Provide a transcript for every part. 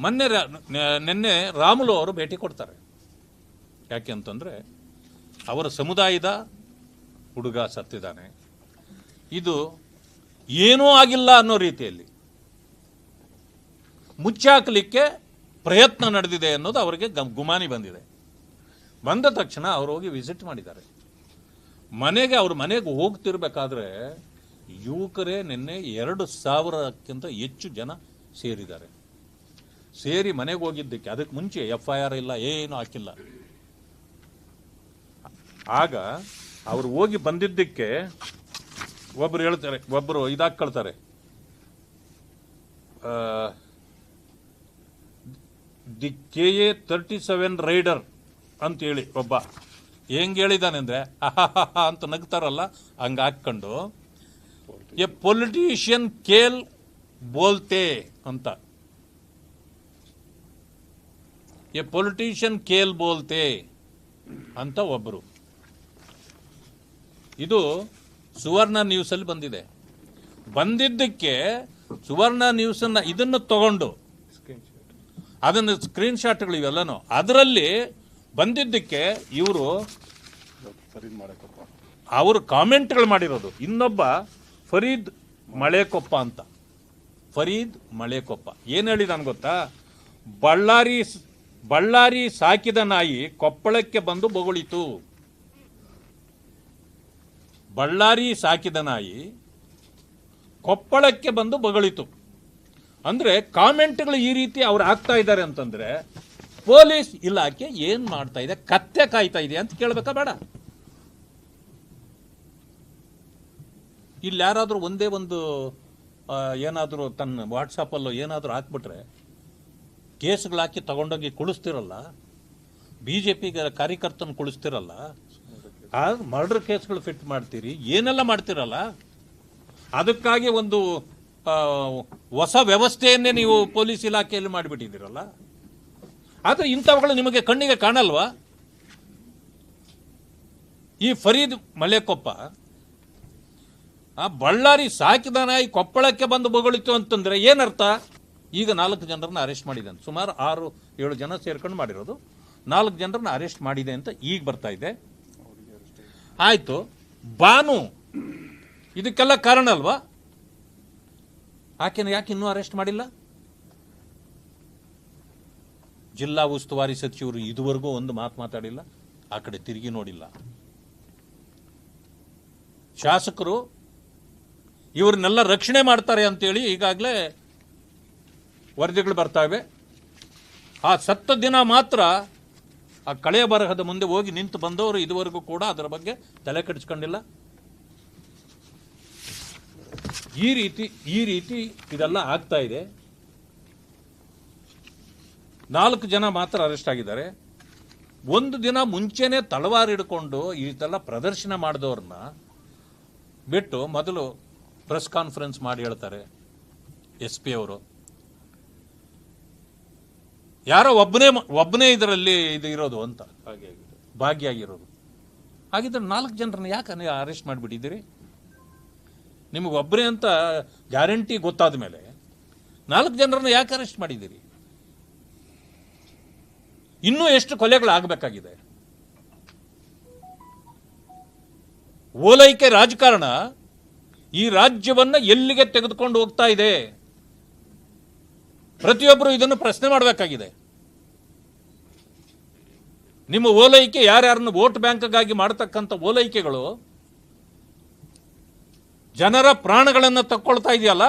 ನಿನ್ನೆ ರಾಮುಲು ಅವರು ಭೇಟಿ ಕೊಡ್ತಾರೆ. ಯಾಕೆ ಅಂತಂದರೆ ಅವರ ಸಮುದಾಯದ ಹುಡುಗ ಸತ್ತಿದ್ದಾನೆ, ಇದು ಏನೂ ಆಗಿಲ್ಲ ಅನ್ನೋ ರೀತಿಯಲ್ಲಿ ಮುಚ್ಚಾಕಲಿಕ್ಕೆ ಪ್ರಯತ್ನ ನಡೆದಿದೆ ಅನ್ನೋದು ಅವರಿಗೆ ಗುಮಾನಿ ಬಂದಿದೆ. ಬಂದ ತಕ್ಷಣ ಅವರು ಹೋಗಿ ವಿಸಿಟ್ ಮಾಡಿದ್ದಾರೆ ಅವ್ರ ಮನೆಗೆ ಹೋಗ್ತಿರ್ಬೇಕಾದ್ರೆ ಯುವಕರೇ ನಿನ್ನೆ 2,000ಕ್ಕಿಂತ ಹೆಚ್ಚು ಜನ ಸೇರಿದ್ದಾರೆ. ಸೇರಿ ಮನೆಗೆ ಹೋಗಿದ್ದಕ್ಕೆ ಅದಕ್ಕೆ ಮುಂಚೆ FIR ಇಲ್ಲ, ಏನು ಹಾಕಿಲ್ಲ. ಆಗ ಅವರು ಹೋಗಿ ಬಂದಿದ್ದಕ್ಕೆ ಒಬ್ಬರು ಹೇಳ್ತಾರೆ, ಒಬ್ಬರು ಇದಾಕೊಳ್ತಾರೆ, ದಿ KA 37 ರೈಡರ್ ಅಂತೇಳಿ ಒಬ್ಬ ಹೆಂಗೆ ಹೇಳಿದಾನೆ ಅಂದರೆ ಅಂತ ನಗ್ತಾರಲ್ಲ ಹಂಗೆ ಹಾಕ್ಕೊಂಡು ಎ ಪೊಲಿಟಿಷಿಯನ್ ಕೇಲ್ ಬೋಲ್ತೆ ಅಂತ, ಎ ಪೊಲಿಟಿಷಿಯನ್ ಕೇಲ್ ಬೋಲ್ತೆ ಅಂತ ಒಬ್ಬರು. ಇದು ಸುವರ್ಣ ನ್ಯೂಸಲ್ಲಿ ಬಂದಿದೆ. ಬಂದಿದ್ದಕ್ಕೆ ಸುವರ್ಣ ನ್ಯೂಸನ್ನು ಇದನ್ನು ತಗೊಂಡು ಅದನ್ನು ಸ್ಕ್ರೀನ್ಶಾಟ್ಗಳು ಇವೆಲ್ಲನೂ ಅದರಲ್ಲಿ ಬಂದಿದ್ದಕ್ಕೆ ಅವರು ಕಾಮೆಂಟ್ಗಳು ಮಾಡಿರೋದು. ಇನ್ನೊಬ್ಬ ಫರೀದ್ ಮಳೆಕೊಪ್ಪ ಅಂತ, ಫರೀದ್ ಮಳೆಕೊಪ್ಪ ಏನು ಹೇಳಿದಾನು ಗೊತ್ತಾ, ಬಳ್ಳಾರಿ ಸಾಕಿದ ನಾಯಿ ಕೊಪ್ಪಳಕ್ಕೆ ಬಂದು ಬೊಗಳಿತು. ಬಳ್ಳಾರಿ ಸಾಕಿದ ನಾಯಿ ಕೊಪ್ಪಳಕ್ಕೆ ಬಂದು ಬೊಗಳಿತು ಅಂದ್ರೆ ಕಾಮೆಂಟ್ಗಳು ಈ ರೀತಿ ಅವ್ರು ಆಗ್ತಾ ಇದ್ದಾರೆ ಅಂತಂದ್ರೆ ಪೊಲೀಸ್ ಇಲಾಖೆ ಏನ್ ಮಾಡ್ತಾ ಇದೆ, ಕತ್ತೆ ಕಾಯ್ತಾ ಇದೆ ಅಂತ ಕೇಳಬೇಕಾ ಬೇಡ? ಇಲ್ಲಿ ಯಾರಾದ್ರೂ ಒಂದೇ ಒಂದು ಏನಾದರೂ ತನ್ನ ವಾಟ್ಸಪ್ಪಲ್ಲೋ ಏನಾದರೂ ಹಾಕ್ಬಿಟ್ರೆ ಕೇಸ್ಗಳು ಹಾಕಿ ತಗೊಂಡೋಗಿ ಕುಳಿಸ್ತಿರಲ್ಲ, BJP ಕಾರ್ಯಕರ್ತನ ಕುಳಿಸ್ತಿರಲ್ಲ, ಮರ್ಡರ್ ಕೇಸ್ಗಳು ಫಿಟ್ ಮಾಡ್ತೀರಿ, ಏನೆಲ್ಲ ಮಾಡ್ತಿರಲ್ಲ. ಅದಕ್ಕಾಗಿ ಒಂದು ಹೊಸ ವ್ಯವಸ್ಥೆಯನ್ನೇ ನೀವು ಪೊಲೀಸ್ ಇಲಾಖೆಯಲ್ಲಿ ಮಾಡಿಬಿಟ್ಟಿದ್ದೀರಲ್ಲ. ಆದರೆ ಇಂಥವುಗಳು ನಿಮಗೆ ಕಣ್ಣಿಗೆ ಕಾಣಲ್ವಾ? ಈ ಫರೀದ್ ಮಳೆಕೊಪ್ಪ ಬಳ್ಳಾರಿ ಸಾಕಿದ ನಾಯಿ ಕೊಪ್ಪಳಕ್ಕೆ ಬಂದು ಬೊಗಳಿತು ಅಂತಂದ್ರೆ ಏನರ್ಥ? ಈಗ 4 ಜನರನ್ನ ಅರೆಸ್ಟ್ ಮಾಡಿದೆ, ಸುಮಾರು 6-7 ಜನ ಸೇರ್ಕೊಂಡು ಮಾಡಿರೋದು. 4 ಜನರನ್ನ ಅರೆಸ್ಟ್ ಮಾಡಿದೆ ಅಂತ ಈಗ ಬರ್ತಾ ಇದೆ. ಆಯ್ತು, ಬಾನು ಇದಕ್ಕೆಲ್ಲ ಕಾರಣ ಅಲ್ವಾ? ಆಕೆನ ಯಾಕೆ ಇನ್ನೂ ಅರೆಸ್ಟ್ ಮಾಡಿಲ್ಲ? ಜಿಲ್ಲಾ ಉಸ್ತುವಾರಿ ಸಚಿವರು ಇದುವರೆಗೂ ಒಂದು ಮಾತು ಮಾತಾಡಿಲ್ಲ, ಆ ಕಡೆ ತಿರುಗಿ ನೋಡಿಲ್ಲ. ಶಾಸಕರು ಇವ್ರನ್ನೆಲ್ಲ ರಕ್ಷಣೆ ಮಾಡ್ತಾರೆ ಅಂತೇಳಿ ಈಗಾಗಲೇ ವರದಿಗಳು ಬರ್ತಾವೆ. ಆ ಸತ್ತ ದಿನ ಮಾತ್ರ ಆ ಕಳೆಯ ಬರಹದ ಮುಂದೆ ಹೋಗಿ ನಿಂತು ಬಂದವರು ಇದುವರೆಗೂ ಕೂಡ ಅದರ ಬಗ್ಗೆ ತಲೆ ಕೆಡಿಸ್ಕೊಂಡಿಲ್ಲ. ಈ ರೀತಿ ಇದೆಲ್ಲ ಆಗ್ತಾ ಇದೆ. 4 ಜನ ಮಾತ್ರ ಅರೆಸ್ಟ್ ಆಗಿದ್ದಾರೆ. ಒಂದು ದಿನ ಮುಂಚೆನೆ ತಲವಾರು ಹಿಡ್ಕೊಂಡು ಇದೆಲ್ಲ ಪ್ರದರ್ಶನ ಮಾಡಿದವ್ರನ್ನ ಬಿಟ್ಟು ಮೊದಲು ಪ್ರೆಸ್ ಕಾನ್ಫರೆನ್ಸ್ ಮಾಡಿ ಹೇಳ್ತಾರೆ SP ಅವರು. ಯಾರೋ ಒಬ್ಬನೇ ಇದರಲ್ಲಿ ಇದು ಇರೋದು ಅಂತ ಭಾಗಿಯಾಗಿರೋದು. ಹಾಗಿದ್ರೆ 4 ಜನರನ್ನ ಯಾಕೆ ಅರೆಸ್ಟ್ ಮಾಡಿಬಿಟ್ಟಿದ್ದೀರಿ? ನಿಮಗೆ ಒಬ್ಬರೇ ಅಂತ ಗ್ಯಾರಂಟಿ ಗೊತ್ತಾದ ಮೇಲೆ 4 ಜನರನ್ನ ಯಾಕೆ ಅರೆಸ್ಟ್ ಮಾಡಿದ್ದೀರಿ? ಇನ್ನೂ ಎಷ್ಟು ಕೊಲೆಗಳು ಆಗಬೇಕಾಗಿದೆ? ಓಲೈಕೆ ರಾಜಕಾರಣ ಈ ರಾಜ್ಯವನ್ನ ಎಲ್ಲಿಗೆ ತೆಗೆದುಕೊಂಡು ಹೋಗ್ತಾ ಇದೆ? ಪ್ರತಿಯೊಬ್ಬರು ಇದನ್ನು ಪ್ರಶ್ನೆ ಮಾಡಬೇಕಾಗಿದೆ. ನಿಮ್ಮ ಓಲೈಕೆ ಯಾರ್ಯಾರನ್ನು ವೋಟ್ ಬ್ಯಾಂಕ್ಗಾಗಿ ಮಾಡತಕ್ಕಂಥ ಓಲೈಕೆಗಳು ಜನರ ಪ್ರಾಣಗಳನ್ನು ತಕ್ಕೊಳ್ತಾ ಇದೆಯಲ್ಲ,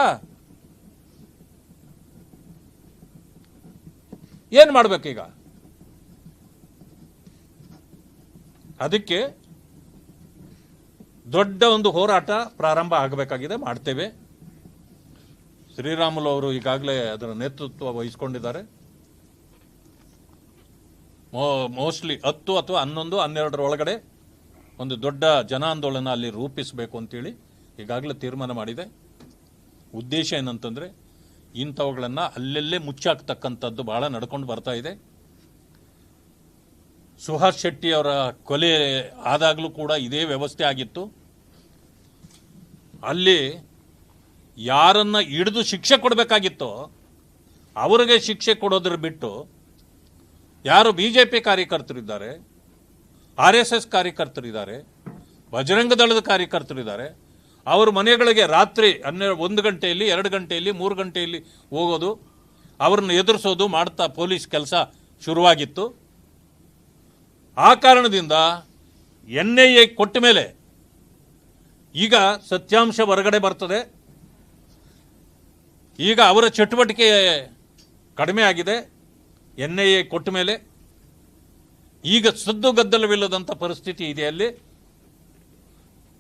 ಏನ್ ಮಾಡ್ಬೇಕೀಗ? ಅದಕ್ಕೆ ದೊಡ್ಡ ಒಂದು ಹೋರಾಟ ಪ್ರಾರಂಭ ಆಗಬೇಕಾಗಿದೆ, ಮಾಡ್ತೇವೆ. ಶ್ರೀರಾಮುಲು ಅವರು ಈಗಾಗಲೇ ಅದರ ನೇತೃತ್ವ ವಹಿಸಿಕೊಂಡಿದ್ದಾರೆ. ಮೋಸ್ಟ್ಲಿ 10 ಅಥವಾ 11, 12 ಒಳಗಡೆ ಒಂದು ದೊಡ್ಡ ಜನಾಂದೋಲನ ಅಲ್ಲಿ ರೂಪಿಸಬೇಕು ಅಂತೇಳಿ ಈಗಾಗಲೇ ತೀರ್ಮಾನ ಮಾಡಿದೆ. ಉದ್ದೇಶ ಏನಂತಂದರೆ ಇಂಥವುಗಳನ್ನು ಅಲ್ಲೆಲ್ಲೇ ಮುಚ್ಚಾಕ್ತಕ್ಕಂಥದ್ದು ಭಾಳ ನಡ್ಕೊಂಡು ಬರ್ತಾ ಇದೆ. ಸುಹಾಸ್ ಶೆಟ್ಟಿ ಅವರ ಕೊಲೆ ಆದಾಗಲೂ ಕೂಡ ಇದೇ ವ್ಯವಸ್ಥೆ ಆಗಿತ್ತು. ಅಲ್ಲಿ ಯಾರನ್ನ ಹಿಡಿದು ಶಿಕ್ಷೆ ಕೊಡಬೇಕಾಗಿತ್ತೋ ಅವರಿಗೆ ಶಿಕ್ಷೆ ಕೊಡೋದ್ರ ಬಿಟ್ಟು ಯಾರು BJP ಕಾರ್ಯಕರ್ತರಿದ್ದಾರೆ, RSS ಕಾರ್ಯಕರ್ತರಿದ್ದಾರೆ, ಬಜರಂಗ ದಳದ ಕಾರ್ಯಕರ್ತರಿದ್ದಾರೆ, ಅವ್ರ ಮನೆಗಳಿಗೆ ರಾತ್ರಿ 1 ಗಂಟೆಯಲ್ಲಿ 2 ಗಂಟೆಯಲ್ಲಿ 3 ಗಂಟೆಯಲ್ಲಿ ಹೋಗೋದು, ಅವ್ರನ್ನ ಎದುರಿಸೋದು ಮಾಡ್ತಾ ಪೊಲೀಸ್ ಕೆಲಸ ಶುರುವಾಗಿತ್ತು. ಆ ಕಾರಣದಿಂದ NIA ಕೊಟ್ಟ ಮೇಲೆ ಈಗ ಸತ್ಯಾಂಶ ಹೊರಗಡೆ ಬರ್ತದೆ. ಈಗ ಅವರ ಚಟುವಟಿಕೆ ಕಡಿಮೆ ಆಗಿದೆ. NIA ಕೊಟ್ಟ ಮೇಲೆ ಈಗ ಸದ್ದು ಗದ್ದಲವಿಲ್ಲದಂಥ ಪರಿಸ್ಥಿತಿ ಇದೆ ಅಲ್ಲಿ.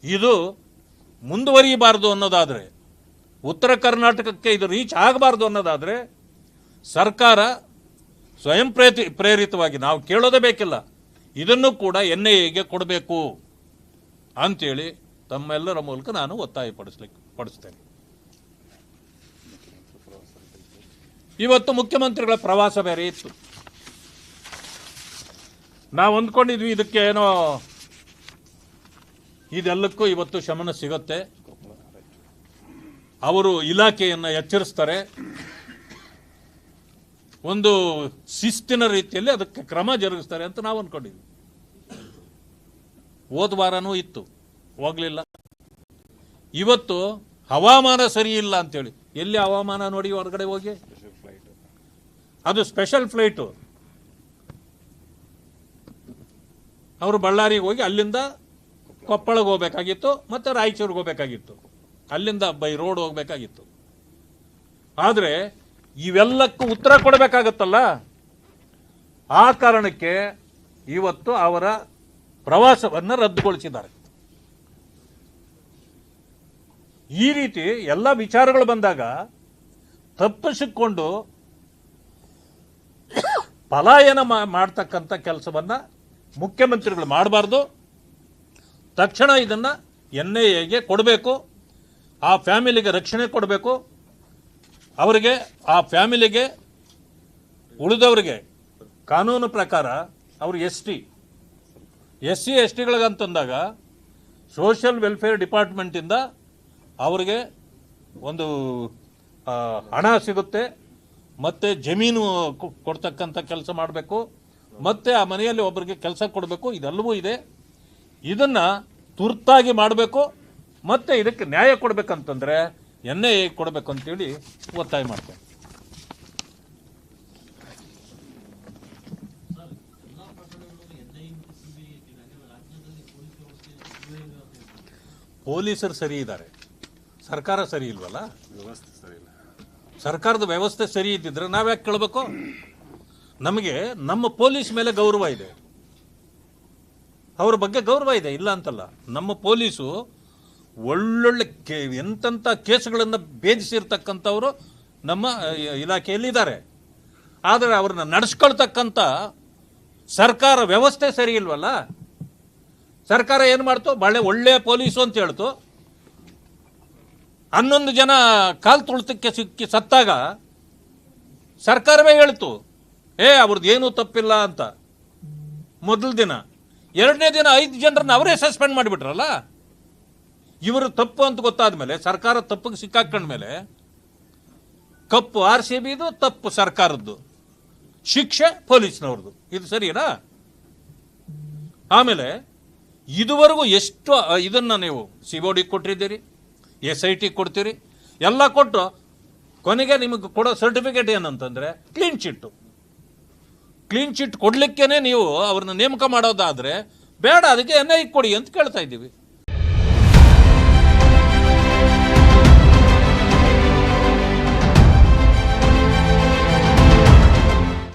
ಇದು ಮುಂದುವರಿಯಬಾರದು ಅನ್ನೋದಾದರೆ, ಉತ್ತರ ಕರ್ನಾಟಕಕ್ಕೆ ಇದು ರೀಚ್ ಆಗಬಾರ್ದು ಅನ್ನೋದಾದರೆ ಸರ್ಕಾರ ಸ್ವಯಂ ಪ್ರೇರಿತವಾಗಿ, ನಾವು ಕೇಳೋದೇ ಬೇಕಿಲ್ಲ, ಇದನ್ನು ಕೂಡ NIAಗೆ ಕೊಡಬೇಕು ಅಂತೇಳಿ ತಮ್ಮೆಲ್ಲರ ಮೂಲಕ ನಾನು ಪಡಿಸ್ತೇನೆ. ಇವತ್ತು ಮುಖ್ಯಮಂತ್ರಿಗಳ ಪ್ರವಾಸ ಬೇರೆ ಇತ್ತು. ನಾವು ಅಂದ್ಕೊಂಡಿದ್ವಿ ಇದಕ್ಕೆ ಏನೋ ಇದೆಲ್ಲಕ್ಕೂ ಇವತ್ತು ಶಮನ ಸಿಗುತ್ತೆ, ಅವರು ಇಲಾಖೆಯನ್ನು ಎಚ್ಚರಿಸ್ತಾರೆ, ಒಂದು ಶಿಸ್ತಿನ ರೀತಿಯಲ್ಲಿ ಅದಕ್ಕೆ ಕ್ರಮ ಜರುಗಿಸ್ತಾರೆ ಅಂತ ನಾವು ಅಂದ್ಕೊಂಡಿದ್ವಿ. ಹೋದ ವಾರನೂ ಇತ್ತು, ಹೋಗ್ಲಿಲ್ಲ. ಇವತ್ತು ಹವಾಮಾನ ಸರಿ ಇಲ್ಲ ಅಂತೇಳಿ, ಎಲ್ಲಿ ಹವಾಮಾನ ನೋಡಿ ಹೊರಗಡೆ ಹೋಗಿ, ಅದು ಸ್ಪೆಷಲ್ ಫ್ಲೈಟು. ಅವರು ಬಳ್ಳಾರಿಗೆ ಹೋಗಿ ಅಲ್ಲಿಂದ ಕೊಪ್ಪಳಗೆ ಹೋಗ್ಬೇಕಾಗಿತ್ತು, ಮತ್ತೆ ರಾಯಚೂರಿಗೆ ಹೋಗ್ಬೇಕಾಗಿತ್ತು, ಅಲ್ಲಿಂದ ಬೈ ರೋಡ್ ಹೋಗ್ಬೇಕಾಗಿತ್ತು. ಆದರೆ ಇವೆಲ್ಲಕ್ಕೂ ಉತ್ತರ ಕೊಡಬೇಕಾಗತ್ತಲ್ಲ, ಆ ಕಾರಣಕ್ಕೆ ಇವತ್ತು ಅವರ ಪ್ರವಾಸವನ್ನು ರದ್ದುಗೊಳಿಸಿದ್ದಾರೆ. ಈ ರೀತಿ ಎಲ್ಲ ವಿಚಾರಗಳು ಬಂದಾಗ ತಪ್ಪಿಸಿಕೊಂಡು ಪಲಾಯನ ಮಾಡ್ತಕ್ಕಂಥ ಕೆಲಸವನ್ನು ಮುಖ್ಯಮಂತ್ರಿಗಳು ಮಾಡಬಾರ್ದು. ತಕ್ಷಣ ಇದನ್ನು NIAಗೆ ಕೊಡಬೇಕು, ಆ ಫ್ಯಾಮಿಲಿಗೆ ರಕ್ಷಣೆ ಕೊಡಬೇಕು, ಅವರಿಗೆ, ಆ ಫ್ಯಾಮಿಲಿಗೆ, ಉಳಿದವರಿಗೆ ಕಾನೂನು ಪ್ರಕಾರ ಅವರು SC SC ಗಳಿಗಂತಂದಾಗ ಸೋಷಿಯಲ್ ವೆಲ್ಫೇರ್ ಡಿಪಾರ್ಟ್ಮೆಂಟಿಂದ ಅವರಿಗೆ ಒಂದು ಹಣ ಸಿಗುತ್ತೆ, ಮತ್ತು ಜಮೀನು ಕೊಡ್ತಕ್ಕಂಥ ಕೆಲಸ ಮಾಡಬೇಕು, ಮತ್ತು ಆ ಮನೆಯಲ್ಲಿ ಒಬ್ಬರಿಗೆ ಕೆಲಸ ಕೊಡಬೇಕು, ಇದೆಲ್ಲವೂ ಇದೆ. ಇದನ್ನು ತುರ್ತಾಗಿ ಮಾಡಬೇಕು, ಮತ್ತು ಇದಕ್ಕೆ ನ್ಯಾಯ ಕೊಡಬೇಕಂತಂದರೆ NIA ಕೊಡಬೇಕು ಅಂತೇಳಿ ಒತ್ತಾಯ ಮಾಡ್ತೇನೆ. ಪೊಲೀಸರು ಸರಿ ಇದ್ದಾರೆ, ಸರ್ಕಾರ ಸರಿ ಇಲ್ವಲ್ಲ. ವ್ಯವಸ್ಥೆ ಸರಿ ಇಲ್ಲ. ಸರ್ಕಾರದ ವ್ಯವಸ್ಥೆ ಸರಿ ಇದ್ದಿದ್ರೆ ನಾವ್ಯಾಕೆ ಕೇಳಬೇಕು? ನಮಗೆ ನಮ್ಮ ಪೊಲೀಸ್ ಮೇಲೆ ಗೌರವ ಇದೆ, ಅವ್ರ ಬಗ್ಗೆ ಗೌರವ ಇದೆ, ಇಲ್ಲ ಅಂತಲ್ಲ. ನಮ್ಮ ಪೊಲೀಸು ಒಳ್ಳೊಳ್ಳೆ ಎಂತೆಂಥ ಕೇಸುಗಳನ್ನು ಭೇದಿಸಿರ್ತಕ್ಕಂಥವರು ನಮ್ಮ ಇಲಾಖೆಯಲ್ಲಿದ್ದಾರೆ. ಆದರೆ ಅವ್ರನ್ನ ನಡೆಸ್ಕೊಳ್ತಕ್ಕಂಥ ಸರ್ಕಾರ ವ್ಯವಸ್ಥೆ ಸರಿ ಇಲ್ವಲ್ಲ. ಸರ್ಕಾರ ಏನು ಮಾಡ್ತು? ಒಳ್ಳೆಯ ಪೊಲೀಸು ಅಂತ ಹೇಳ್ತು. 11 ಜನ ಕಾಲು ತುಳಿತಕ್ಕೆ ಸಿಕ್ಕಿ ಸತ್ತಾಗ ಸರ್ಕಾರವೇ ಹೇಳ್ತು, ಅವ್ರದ್ದು ಏನೂ ತಪ್ಪಿಲ್ಲ ಅಂತ. ಮೊದಲ ದಿನ, 2ನೇ ದಿನ 5 ಜನರನ್ನ ಅವರೇ ಸಸ್ಪೆಂಡ್ ಮಾಡಿಬಿಟ್ರಲ್ಲ. ಇವರು ತಪ್ಪು ಅಂತ ಗೊತ್ತಾದ್ಮೇಲೆ, ಸರ್ಕಾರ ತಪ್ಪಿಗೆ ಸಿಕ್ಕಾಕೊಂಡ್ಮೇಲೆ, ಕಪ್ಪು RCBದು, ತಪ್ಪು ಸರ್ಕಾರದ್ದು, ಶಿಕ್ಷೆ ಪೊಲೀಸ್ನವ್ರದ್ದು. ಇದು ಸರಿನಾ? ಆಮೇಲೆ ಇದುವರೆಗೂ ಎಷ್ಟು ಇದನ್ನು ನೀವು COD ಕೊಟ್ಟಿದ್ದೀರಿ, SIT ಕೊಡ್ತೀರಿ, ಎಲ್ಲ ಕೊಟ್ಟು ಕೊನೆಗೆ ನಿಮಗೆ ಕೊಡೋ ಸರ್ಟಿಫಿಕೇಟ್ ಏನಂತಂದರೆ ಕ್ಲೀನ್ ಚಿಟ್ಟು. ಕೊಡಲಿಕ್ಕೇ ನೀವು ಅವ್ರನ್ನ ನೇಮಕ ಮಾಡೋದಾದರೆ ಬೇಡ, ಅದಕ್ಕೆ NIA ಕೊಡಿ ಅಂತ ಕೇಳ್ತಾ ಇದ್ದೀವಿ.